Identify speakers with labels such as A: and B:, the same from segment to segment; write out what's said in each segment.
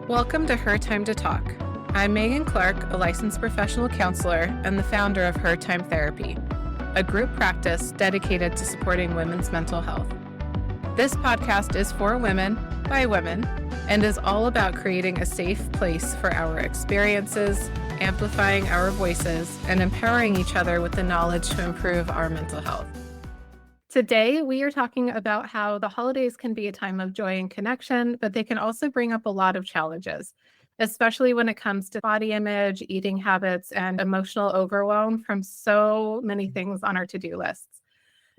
A: Welcome to Her Time to Talk. I'm Megan Clark, a licensed professional counselor and the founder of Her Time Therapy, a group practice dedicated to supporting women's mental health. This podcast is for women, by women, and is all about creating a safe place for our experiences, amplifying our voices, and empowering each other with the knowledge to improve our mental health. Today, we are talking about how the holidays can be a time of joy and connection, but they can also bring up a lot of challenges, especially when it comes to body image, eating habits, and emotional overwhelm from so many things on our to-do lists.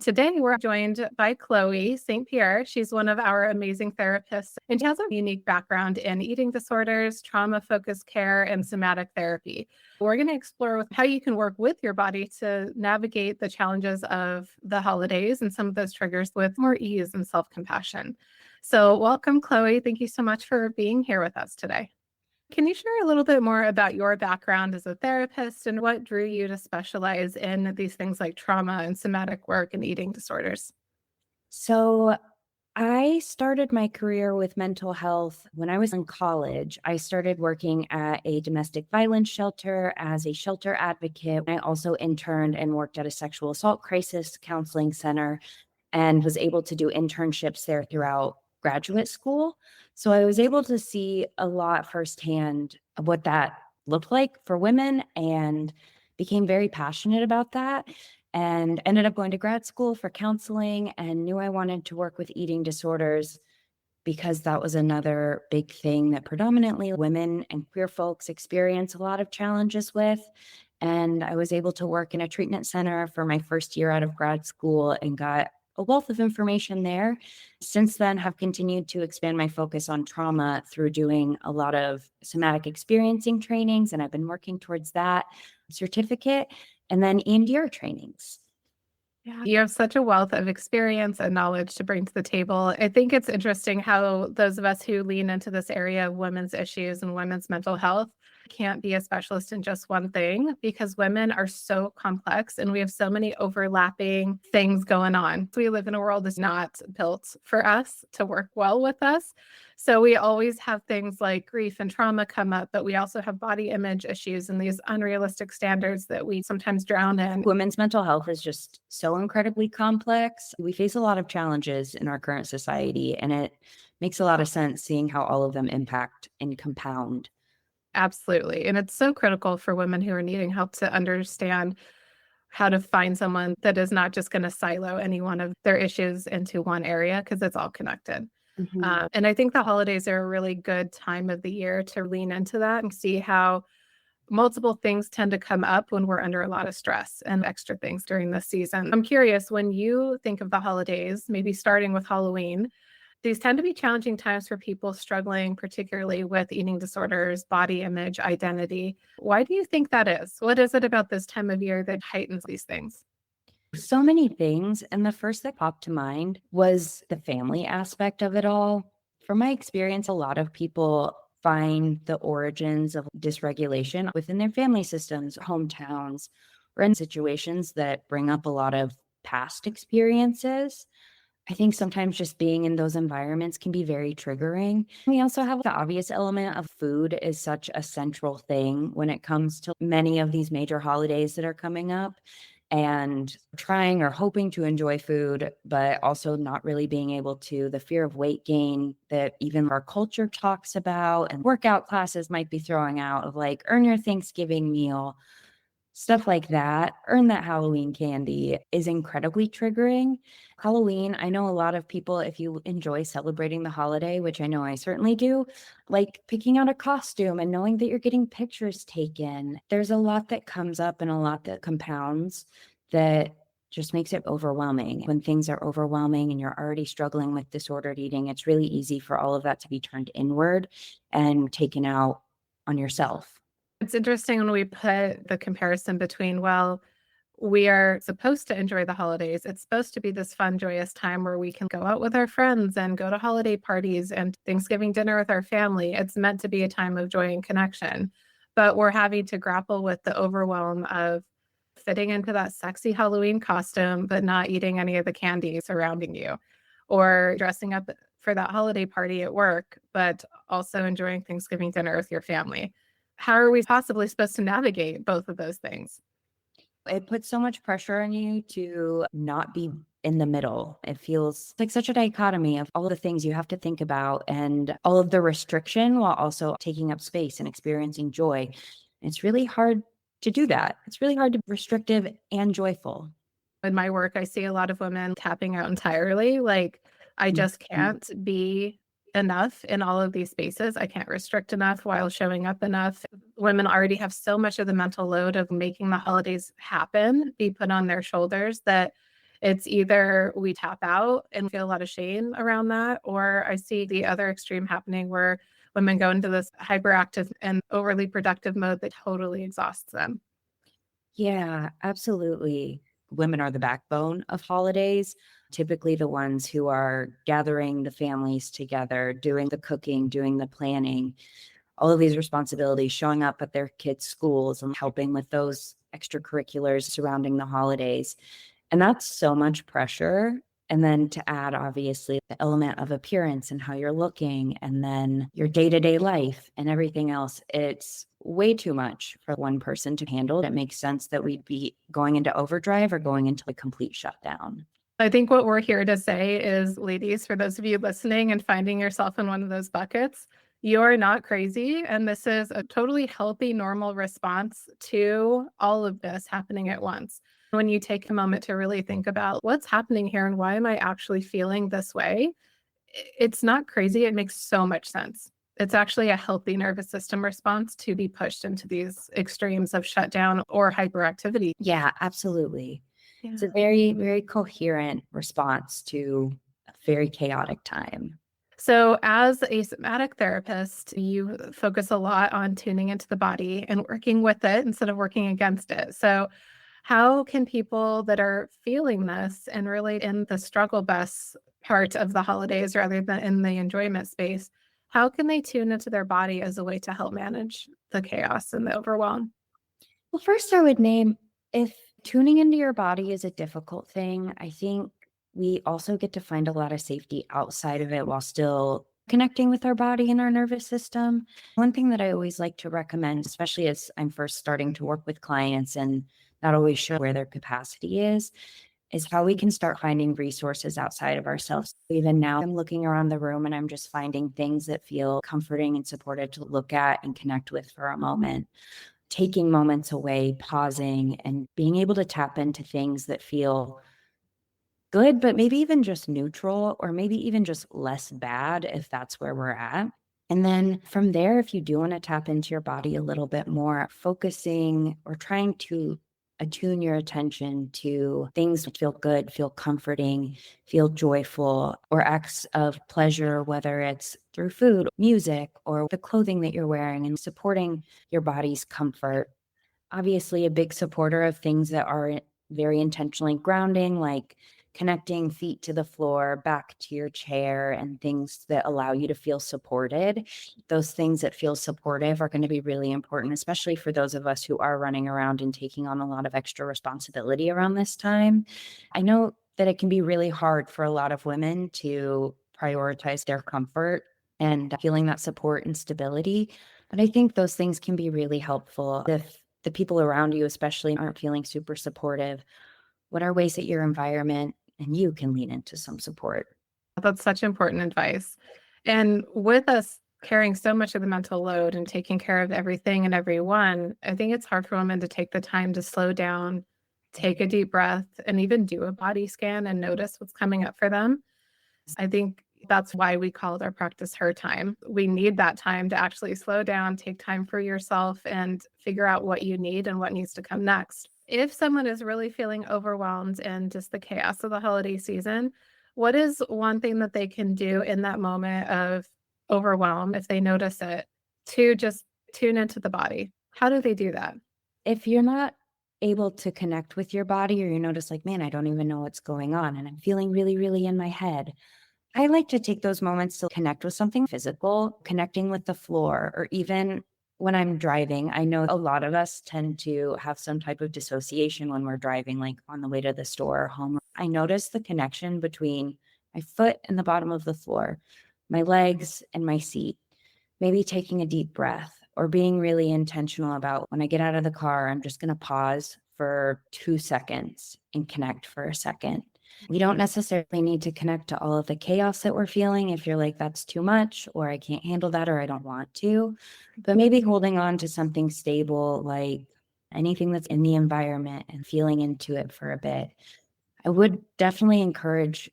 A: Today, we're joined by Chloe St. Pierre. She's one of our amazing therapists, and she has a unique background in eating disorders, trauma-focused care, and somatic therapy. We're going to explore how you can work with your body to navigate the challenges of the holidays and some of those triggers with more ease and self-compassion. So welcome, Chloe. Thank you so much for being here with us today. Can you share a little bit more about your background as a therapist and what drew you to specialize in these things like trauma and somatic work and eating disorders?
B: So I started my career with mental health when I was in college. I started working at a domestic violence shelter as a shelter advocate. I also interned and worked at a sexual assault crisis counseling center and was able to do internships there throughout graduate school. So I was able to see a lot firsthand of what that looked like for women and became very passionate about that and ended up going to grad school for counseling and knew I wanted to work with eating disorders because that was another big thing that predominantly women and queer folks experience a lot of challenges with. And I was able to work in a treatment center for my first year out of grad school and got a wealth of information there. Since then, have continued to expand my focus on trauma through doing a lot of somatic experiencing trainings, and I've been working towards that certificate, and then EMDR trainings.
A: Yeah, you have such a wealth of experience and knowledge to bring to the table. I think it's interesting how those of us who lean into this area of women's issues and women's mental health can't be a specialist in just one thing because women are so complex and we have so many overlapping things going on. We live in a world that's not built for us to work well with us. So we always have things like grief and trauma come up, but we also have body image issues and these unrealistic standards that we sometimes drown in.
B: Women's mental health is just so incredibly complex. We face a lot of challenges in our current society, and it makes a lot of sense seeing how all of them impact and compound.
A: Absolutely. And it's so critical for women who are needing help to understand how to find someone that is not just going to silo any one of their issues into one area because it's all connected. And I think the holidays are a really good time of the year to lean into that and see how multiple things tend to come up when we're under a lot of stress and extra things during this season. I'm curious, when you think of the holidays, maybe starting with Halloween, these tend to be challenging times for people struggling, particularly with eating disorders, body image, identity. Why do you think that is? What is it about this time of year that heightens these things?
B: So many things. And the first that popped to mind was the family aspect of it all. From my experience, a lot of people find the origins of dysregulation within their family systems, hometowns, or in situations that bring up a lot of past experiences. I think sometimes just being in those environments can be very triggering. We also have the obvious element of food is such a central thing when it comes to many of these major holidays that are coming up, and trying or hoping to enjoy food, but also not really being able to, the fear of weight gain that even our culture talks about and workout classes might be throwing out of like, earn your Thanksgiving meal. Stuff like that, earn that Halloween candy is incredibly triggering. Halloween, I know a lot of people, if you enjoy celebrating the holiday, which I know I certainly do, like picking out a costume and knowing that you're getting pictures taken. There's a lot that comes up and a lot that compounds that just makes it overwhelming. When things are overwhelming and you're already struggling with disordered eating, it's really easy for all of that to be turned inward and taken out on yourself.
A: It's interesting when we put the comparison between, well, we are supposed to enjoy the holidays. It's supposed to be this fun, joyous time where we can go out with our friends and go to holiday parties and Thanksgiving dinner with our family. It's meant to be a time of joy and connection. But we're having to grapple with the overwhelm of fitting into that sexy Halloween costume, but not eating any of the candy surrounding you. or dressing up for that holiday party at work, but also enjoying Thanksgiving dinner with your family. How are we possibly supposed to navigate both of those things?
B: It puts so much pressure on you to not be in the middle. It feels like such a dichotomy of all the things you have to think about and all of the restriction while also taking up space and experiencing joy. It's really hard to do that. It's really hard to be restrictive and joyful.
A: In my work, I see a lot of women tapping out entirely. Like, I just
B: Mhm.
A: can't be enough in all of these spaces. I can't restrict enough while showing up enough. Women already have so much of the mental load of making the holidays happen be put on their shoulders that it's either we tap out and feel a lot of shame around that, or I see the other extreme happening where women go into this hyperactive and overly productive mode that totally exhausts them.
B: Yeah, absolutely. Women are the backbone of holidays, typically the ones who are gathering the families together, doing the cooking, doing the planning, all of these responsibilities, showing up at their kids' schools and helping with those extracurriculars surrounding the holidays. And that's so much pressure. And then to add, obviously, the element of appearance and how you're looking, and then your day to day life and everything else. It's way too much for one person to handle. It makes sense that we'd be going into overdrive or going into a complete shutdown.
A: I think what we're here to say is, ladies, for those of you listening and finding yourself in one of those buckets, you're not crazy. And this is a totally healthy, normal response to all of this happening at once. When you take a moment to really think about what's happening here and why am I actually feeling this way, it's not crazy. It makes so much sense. It's actually a healthy nervous system response to be pushed into these extremes of shutdown or hyperactivity.
B: Yeah, absolutely. It's
A: Yeah.
B: a very, very coherent response to a very chaotic time.
A: So, as a somatic therapist, you focus a lot on tuning into the body and working with it instead of working against it. So, how can people that are feeling this and really in the struggle bus part of the holidays rather than in the enjoyment space, how can they tune into their body as a way to help manage the chaos and the overwhelm?
B: Well, first, I would name if tuning into your body is a difficult thing, I think we also get to find a lot of safety outside of it while still connecting with our body and our nervous system. One thing that I always like to recommend, especially as I'm first starting to work with clients and not always sure where their capacity is how we can start finding resources outside of ourselves. Even now, I'm looking around the room and I'm just finding things that feel comforting and supportive to look at and connect with for a moment, taking moments away, pausing, and being able to tap into things that feel good, but maybe even just neutral, or maybe even just less bad if that's where we're at. And then from there, if you do want to tap into your body a little bit more, focusing or trying to attune your attention to things that feel good, feel comforting, feel joyful, or acts of pleasure, whether it's through food, music, or the clothing that you're wearing, and supporting your body's comfort. Obviously, a big supporter of things that are very intentionally grounding, like connecting feet to the floor, back to your chair, and things that allow you to feel supported. Those things that feel supportive are going to be really important, especially for those of us who are running around and taking on a lot of extra responsibility around this time. I know that it can be really hard for a lot of women to prioritize their comfort and feeling that support and stability. But I think those things can be really helpful if the people around you, especially, aren't feeling super supportive. What are ways that your environment and you can lean into some support?
A: That's such important advice. And with us carrying so much of the mental load and taking care of everything and everyone, I think it's hard for women to take the time to slow down, take a deep breath, and even do a body scan and notice what's coming up for them. I think that's why we called our practice her time. We need that time to actually slow down, take time for yourself, and figure out what you need and what needs to come next. If someone is really feeling overwhelmed and just the chaos of the holiday season, what is one thing that they can do in that moment of overwhelm, if they notice it, to just tune into the body? How do they do that?
B: If you're not able to connect with your body, or you notice, like, man, I don't even know what's going on and I'm feeling really, really in my head, I like to take those moments to connect with something physical, connecting with the floor, or even when I'm driving. I know a lot of us tend to have some type of dissociation when we're driving, like on the way to the store or home. I notice the connection between my foot in the bottom of the floor, my legs and my seat, maybe taking a deep breath or being really intentional about when I get out of the car, I'm just going to pause for 2 seconds and connect for a second. We don't necessarily need to connect to all of the chaos that we're feeling if you're like, that's too much, or I can't handle that, or I don't want to. But maybe holding on to something stable, like anything that's in the environment and feeling into it for a bit. I would definitely encourage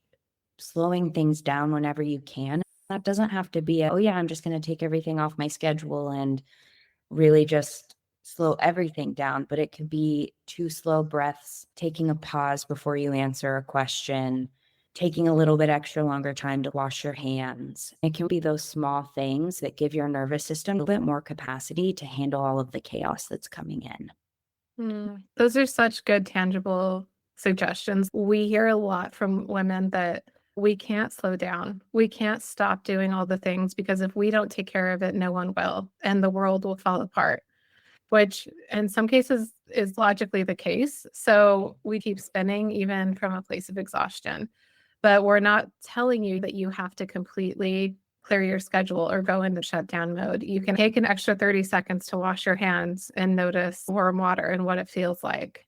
B: slowing things down whenever you can. That doesn't have to be, oh, yeah, I'm just going to take everything off my schedule and really just slow everything down, but it could be 2 slow breaths, taking a pause before you answer a question, taking a little bit extra longer time to wash your hands. It can be those small things that give your nervous system a bit more capacity to handle all of the chaos that's coming in.
A: Those are such good, tangible suggestions. We hear a lot from women that we can't slow down. We can't stop doing all the things because if we don't take care of it, no one will, and the world will fall apart, which in some cases is logically the case. So we keep spinning even from a place of exhaustion. But we're not telling you that you have to completely clear your schedule or go into shutdown mode. You can take an extra 30 seconds to wash your hands and notice warm water and what it feels like.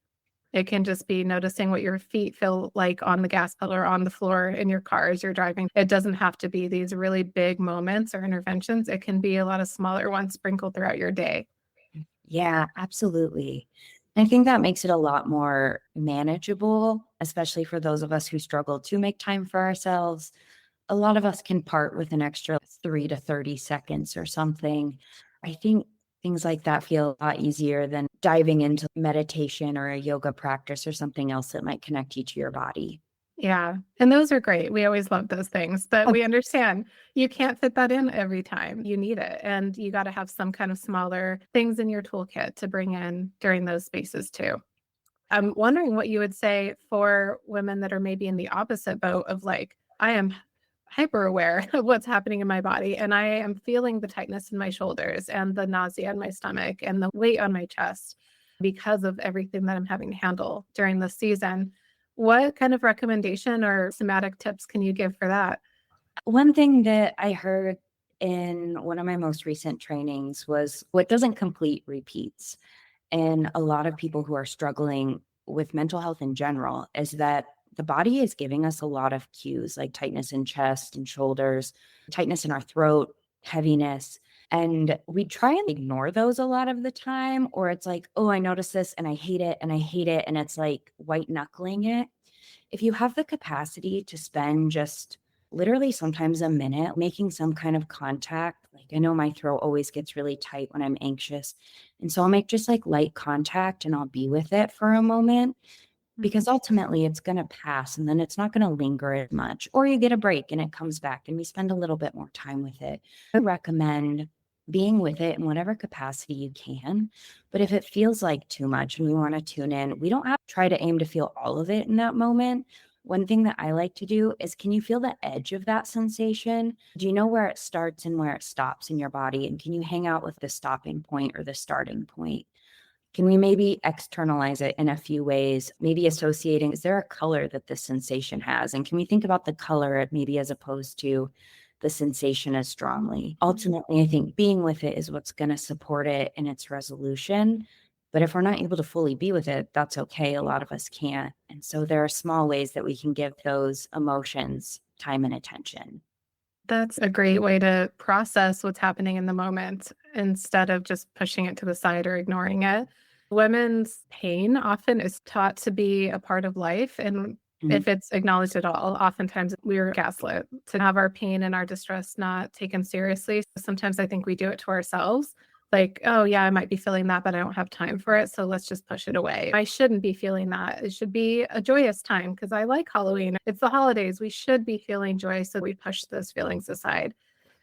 A: It can just be noticing what your feet feel like on the gas pedal or on the floor in your car as you're driving. It doesn't have to be these really big moments or interventions. It can be a lot of smaller ones sprinkled throughout your day.
B: Yeah, absolutely. I think that makes it a lot more manageable, especially for those of us who struggle to make time for ourselves. A lot of us can part with an extra 3 to 30 seconds or something. I think things like that feel a lot easier than diving into meditation or a yoga practice or something else that might connect you to your body.
A: Yeah. And those are great. We always love those things, but we understand you can't fit that in every time. You need it. And you got to have some kind of smaller things in your toolkit to bring in during those spaces too. I'm wondering what you would say for women that are maybe in the opposite boat of like, I am hyper aware of what's happening in my body and I am feeling the tightness in my shoulders and the nausea in my stomach and the weight on my chest because of everything that I'm having to handle during the season. What kind of recommendation or somatic tips can you give for that?
B: One thing that I heard in one of my most recent trainings was what doesn't complete repeats. And a lot of people who are struggling with mental health in general is that the body is giving us a lot of cues like tightness in chest and shoulders, tightness in our throat, heaviness. And we try and ignore those a lot of the time, or it's like, oh, I notice this and I hate it and I hate it. And it's like white knuckling it. If you have the capacity to spend just literally sometimes a minute making some kind of contact, like I know my throat always gets really tight when I'm anxious. And so I'll make just like light contact and I'll be with it for a moment because ultimately it's going to pass and then it's not going to linger as much. Or you get a break and it comes back and we spend a little bit more time with it. I recommend being with it in whatever capacity you can. But if it feels like too much and we want to tune in, we don't have to try to aim to feel all of it in that moment. One thing that I like to do is, can you feel the edge of that sensation? Do you know where it starts and where it stops in your body? And can you hang out with the stopping point or the starting point? Can we maybe externalize it in a few ways? Maybe associating, is there a color that this sensation has? And can we think about the color maybe as opposed to the sensation as strongly? Ultimately, I think being with it is what's going to support it in its resolution. But if we're not able to fully be with it, that's okay. A lot of us can't. And so there are small ways that we can give those emotions time and attention.
A: That's a great way to process what's happening in the moment instead of just pushing it to the side or ignoring it. Women's pain often is taught to be a part of life. And
B: Mhm.
A: if it's acknowledged at all, oftentimes we're gaslit to have our pain and our distress not taken seriously. Sometimes I think we do it to ourselves. Like, oh, yeah, I might be feeling that, but I don't have time for it. So let's just push it away. I shouldn't be feeling that. It should be a joyous time because I like Halloween. It's the holidays. We should be feeling joy. So we push those feelings aside.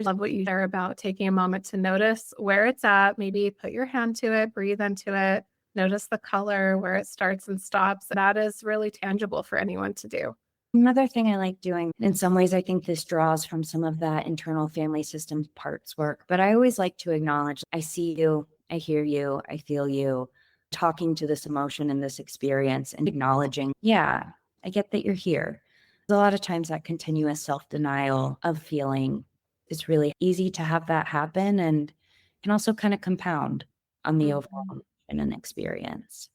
A: I love what you share about taking a moment to notice where it's at. Maybe put your hand to it, breathe into it, notice the color, where it starts and stops. That is really tangible for anyone to do.
B: Another thing I like doing, in some ways, I think this draws from some of that internal family system parts work, but I always like to acknowledge I see you, I hear you, I feel you, talking to this emotion and this experience and acknowledging, yeah, I get that you're here. A lot of times that continuous self-denial of feeling is really easy to have that happen and can also kind of compound on the overall
A: Mhm.
B: emotion and experience.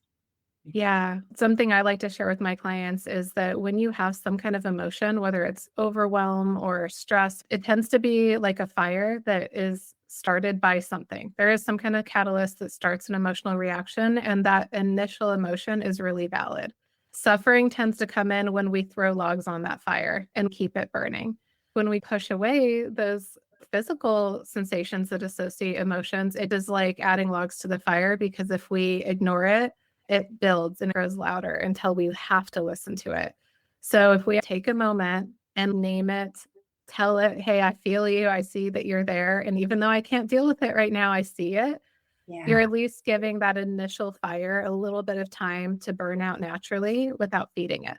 A: Yeah. Something I like to share with my clients is that when you have some kind of emotion, whether it's overwhelm or stress, it tends to be like a fire that is started by something. There is some kind of catalyst that starts an emotional reaction, and that initial emotion is really valid. Suffering tends to come in when we throw logs on that fire and keep it burning. When we push away those physical sensations that associate emotions, it is like adding logs to the fire because if we ignore it, it builds and grows louder until we have to listen to it. So if we take a moment and name it, tell it, hey, I feel you. I see that you're there. And even though I can't deal with it right now, I see it. You're
B: Yeah.
A: at least giving that initial fire a little bit of time to burn out naturally without feeding it.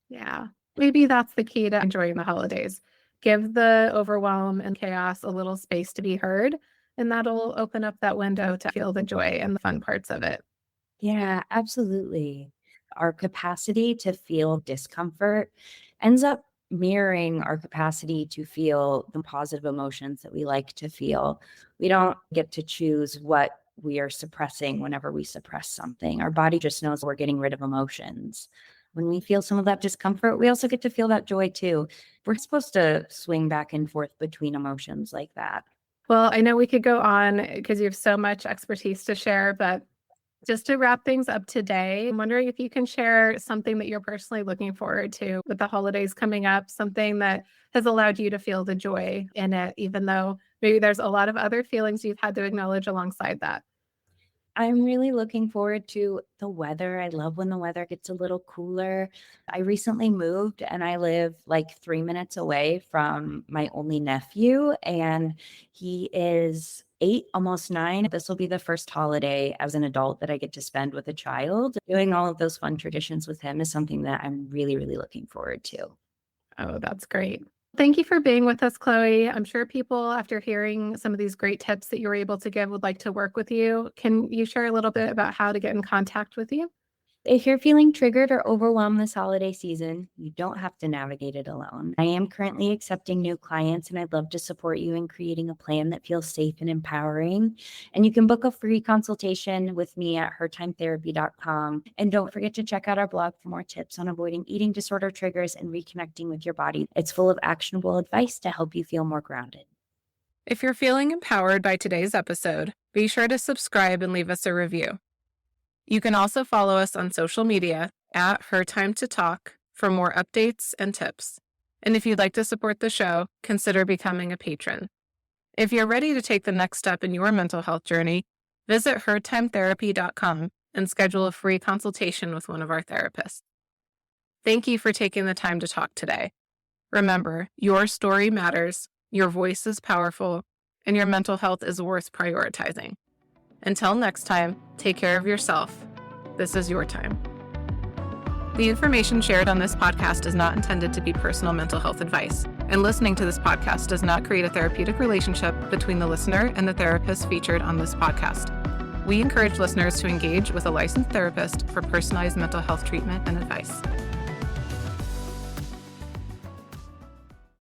A: Yeah. Maybe that's the key to enjoying the holidays. Give the overwhelm and chaos a little space to be heard, and that'll open up that window to feel the joy and the fun parts of it.
B: Yeah, absolutely. Our capacity to feel discomfort ends up mirroring our capacity to feel the positive emotions that we like to feel. We don't get to choose what we are suppressing whenever we suppress something. Our body just knows we're getting rid of emotions. When we feel some of that discomfort, we also get to feel that joy too. We're supposed to swing back and forth between emotions like that.
A: Well, I know we could go on because you have so much expertise to share, but just to wrap things up today, I'm wondering if you can share something that you're personally looking forward to with the holidays coming up, something that has allowed you to feel the joy in it, even though maybe there's a lot of other feelings you've had to acknowledge alongside that.
B: I'm really looking forward to the weather. I love when the weather gets a little cooler. I recently moved and I live like 3 minutes away from my only nephew, and he is 8, almost 9. This will be the first holiday as an adult that I get to spend with a child. Doing all of those fun traditions with him is something that I'm really, really looking forward to.
A: Oh, that's great. Thank you for being with us, Chloe. I'm sure people, after hearing some of these great tips that you were able to give, would like to work with you. Can you share a little bit about how to get in contact with you?
B: If you're feeling triggered or overwhelmed this holiday season, you don't have to navigate it alone. I am currently accepting new clients, and I'd love to support you in creating a plan that feels safe and empowering. And you can book a free consultation with me at hertimetherapy.com. And don't forget to check out our blog for more tips on avoiding eating disorder triggers and reconnecting with your body. It's full of actionable advice to help you feel more grounded.
A: If you're feeling empowered by today's episode, be sure to subscribe and leave us a review. You can also follow us on social media at Her Time to Talk for more updates and tips. And if you'd like to support the show, consider becoming a patron. If you're ready to take the next step in your mental health journey, visit hertimetherapy.com and schedule a free consultation with one of our therapists. Thank you for taking the time to talk today. Remember, your story matters, your voice is powerful, and your mental health is worth prioritizing. Until next time, take care of yourself. This is your time. The information shared on this podcast is not intended to be personal mental health advice, and listening to this podcast does not create a therapeutic relationship between the listener and the therapist featured on this podcast. We encourage listeners to engage with a licensed therapist for personalized mental health treatment and advice.